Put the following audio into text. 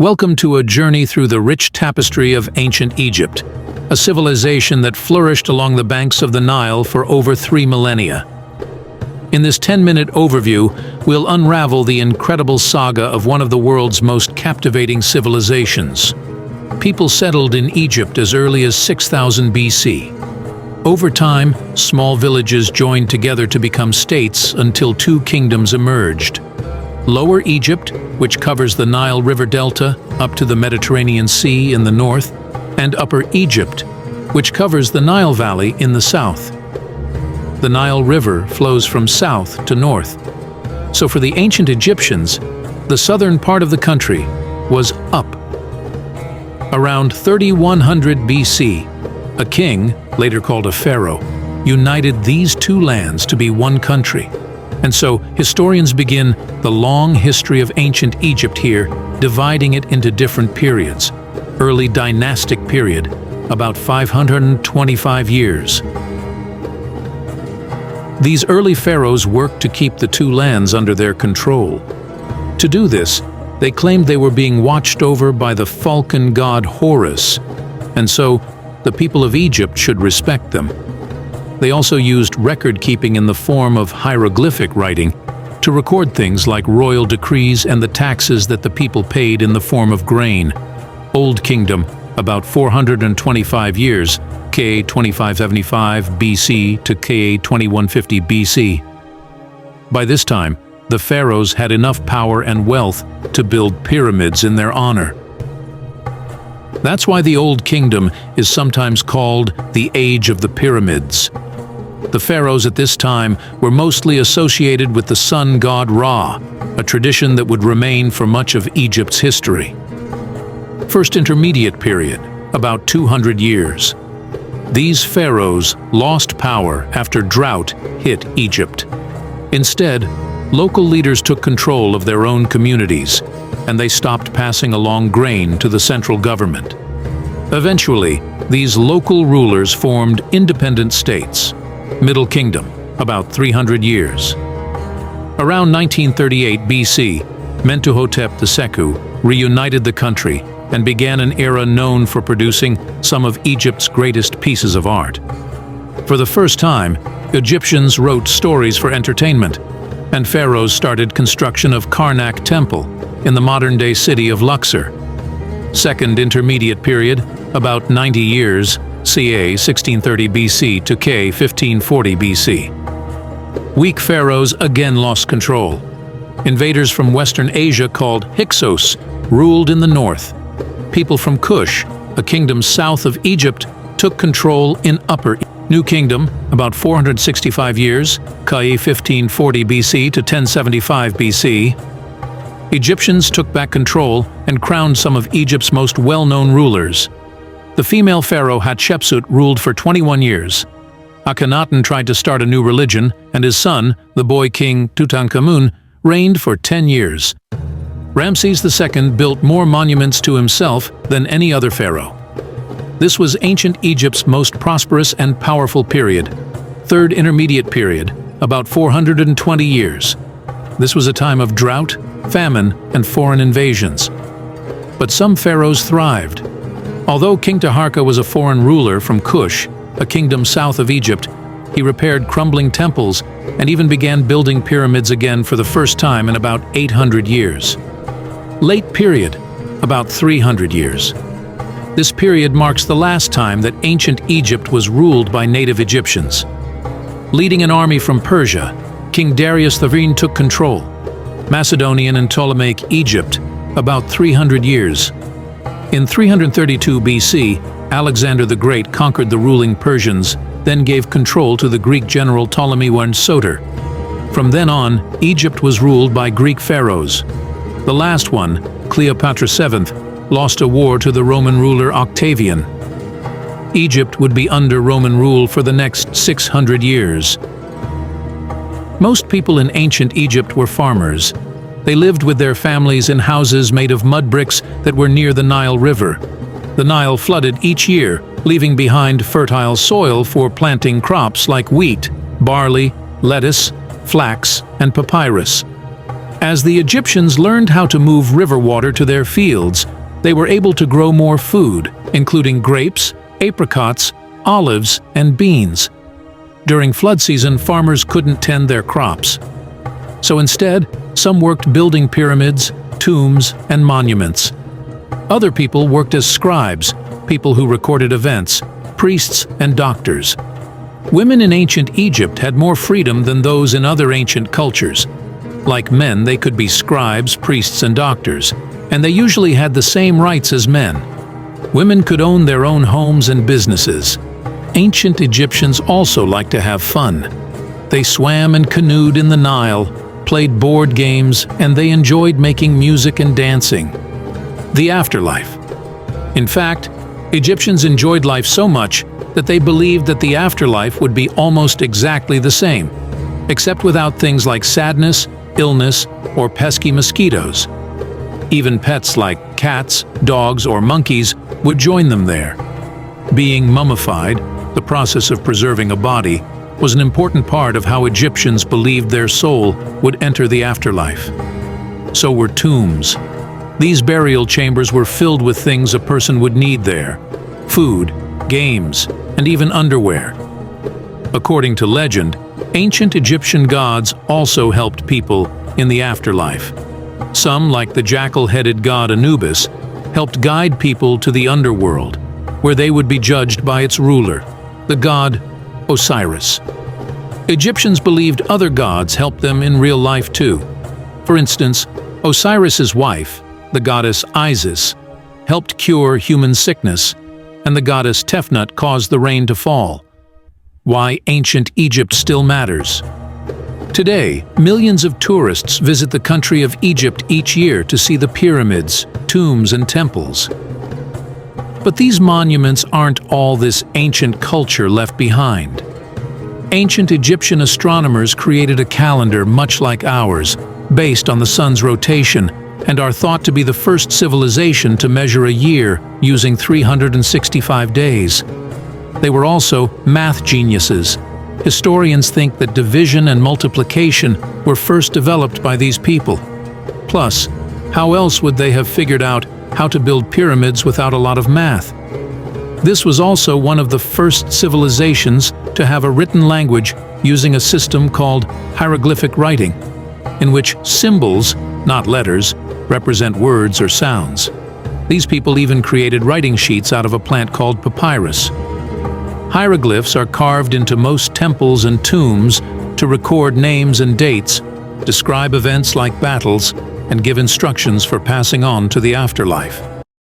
Welcome to a journey through the rich tapestry of ancient Egypt, a civilization that flourished along the banks of the Nile for over 3 millennia. In this 10-minute overview, we'll unravel the incredible saga of one of the world's most captivating civilizations. People settled in Egypt as early as 6000 BC. Over time, small villages joined together to become states until two kingdoms emerged. Lower Egypt, which covers the Nile River Delta up to the Mediterranean Sea in the north, and Upper Egypt, which covers the Nile Valley in the south. The Nile River flows from south to north. So for the ancient Egyptians, the southern part of the country was up. Around 3100 BC, a king, later called a pharaoh, united these two lands to be one country. And so historians begin the long history of ancient Egypt here, dividing it into different periods. Early dynastic period, about 525 years. These early pharaohs worked to keep the two lands under their control. To do this, they claimed they were being watched over by the falcon god Horus, and so the people of Egypt should respect them. They also used record-keeping in the form of hieroglyphic writing to record things like royal decrees and the taxes that the people paid in the form of grain. Old Kingdom, about 425 years, KA 2575 BC to KA 2150 BC. By this time, the pharaohs had enough power and wealth to build pyramids in their honor. That's why the Old Kingdom is sometimes called the Age of the Pyramids. The pharaohs at this time were mostly associated with the sun god Ra, a tradition that would remain for much of Egypt's history. First Intermediate Period, about 200 years. These pharaohs lost power after drought hit Egypt. Instead, local leaders took control of their own communities, and they stopped passing along grain to the central government. Eventually, these local rulers formed independent states. Middle Kingdom, about 300 years. Around 1938 BC, Mentuhotep II reunited the country and began an era known for producing some of Egypt's greatest pieces of art. For the first time, Egyptians wrote stories for entertainment, and pharaohs started construction of Karnak Temple in the modern-day city of Luxor. Second Intermediate Period, about 90 years, ca. 1630 BC to K. 1540 BC. Weak pharaohs again lost control. Invaders from Western Asia called Hyksos ruled in the north. People from Kush, a kingdom south of Egypt, took control in Upper New Kingdom, about 465 years, ca. 1540 BC to 1075 BC. Egyptians took back control and crowned some of Egypt's most well-known rulers. The female pharaoh Hatshepsut ruled for 21 years. Akhenaten tried to start a new religion, and his son, the boy king Tutankhamun, reigned for 10 years. Ramses II built more monuments to himself than any other pharaoh. This was ancient Egypt's most prosperous and powerful period. Third Intermediate Period, about 420 years. This was a time of drought, famine, and foreign invasions. But some pharaohs thrived. Although King Taharka was a foreign ruler from Kush, a kingdom south of Egypt, he repaired crumbling temples and even began building pyramids again for the first time in about 800 years. Late Period, about 300 years. This period marks the last time that ancient Egypt was ruled by native Egyptians. Leading an army from Persia, King Darius the Green took control. Macedonian and Ptolemaic Egypt, about 300 years. In 332 BC, Alexander the Great conquered the ruling Persians, then gave control to the Greek general Ptolemy I Soter. From then on, Egypt was ruled by Greek pharaohs. The last one, Cleopatra VII, lost a war to the Roman ruler Octavian. Egypt would be under Roman rule for the next 600 years. Most people in ancient Egypt were farmers. They lived with their families in houses made of mud bricks that were near the Nile River. The Nile flooded each year, leaving behind fertile soil for planting crops like wheat, barley, lettuce, flax, and papyrus. As the Egyptians learned how to move river water to their fields, they were able to grow more food, including grapes, apricots, olives, and beans. During flood season, farmers couldn't tend their crops. So instead, some worked building pyramids, tombs, and monuments. Other people worked as scribes, people who recorded events, priests, and doctors. Women in ancient Egypt had more freedom than those in other ancient cultures. Like men, they could be scribes, priests, and doctors, and they usually had the same rights as men. Women could own their own homes and businesses. Ancient Egyptians also liked to have fun. They swam and canoed in the Nile, played board games, and they enjoyed making music and dancing. The afterlife. In fact, Egyptians enjoyed life so much that they believed that the afterlife would be almost exactly the same, except without things like sadness, illness, or pesky mosquitoes. Even pets like cats, dogs, or monkeys would join them there. Being mummified, the process of preserving a body, was an important part of how Egyptians believed their soul would enter the afterlife. So were tombs. These burial chambers were filled with things a person would need there: food, games, and even underwear. According to legend, ancient Egyptian gods also helped people in the afterlife. Some, like the jackal-headed god Anubis, helped guide people to the underworld, where they would be judged by its ruler, the god Osiris. Egyptians believed other gods helped them in real life too. For instance, Osiris's wife, the goddess Isis, helped cure human sickness, and the goddess Tefnut caused the rain to fall. Why ancient Egypt still matters. Today, millions of tourists visit the country of Egypt each year to see the pyramids, tombs, and temples. But these monuments aren't all this ancient culture left behind. Ancient Egyptian astronomers created a calendar much like ours, based on the sun's rotation, and are thought to be the first civilization to measure a year using 365 days. They were also math geniuses. Historians think that division and multiplication were first developed by these people. Plus, how else would they have figured out how to build pyramids without a lot of math? This was also one of the first civilizations to have a written language using a system called hieroglyphic writing, in which symbols, not letters, represent words or sounds. These people even created writing sheets out of a plant called papyrus. Hieroglyphs are carved into most temples and tombs to record names and dates, describe events like battles, and give instructions for passing on to the afterlife.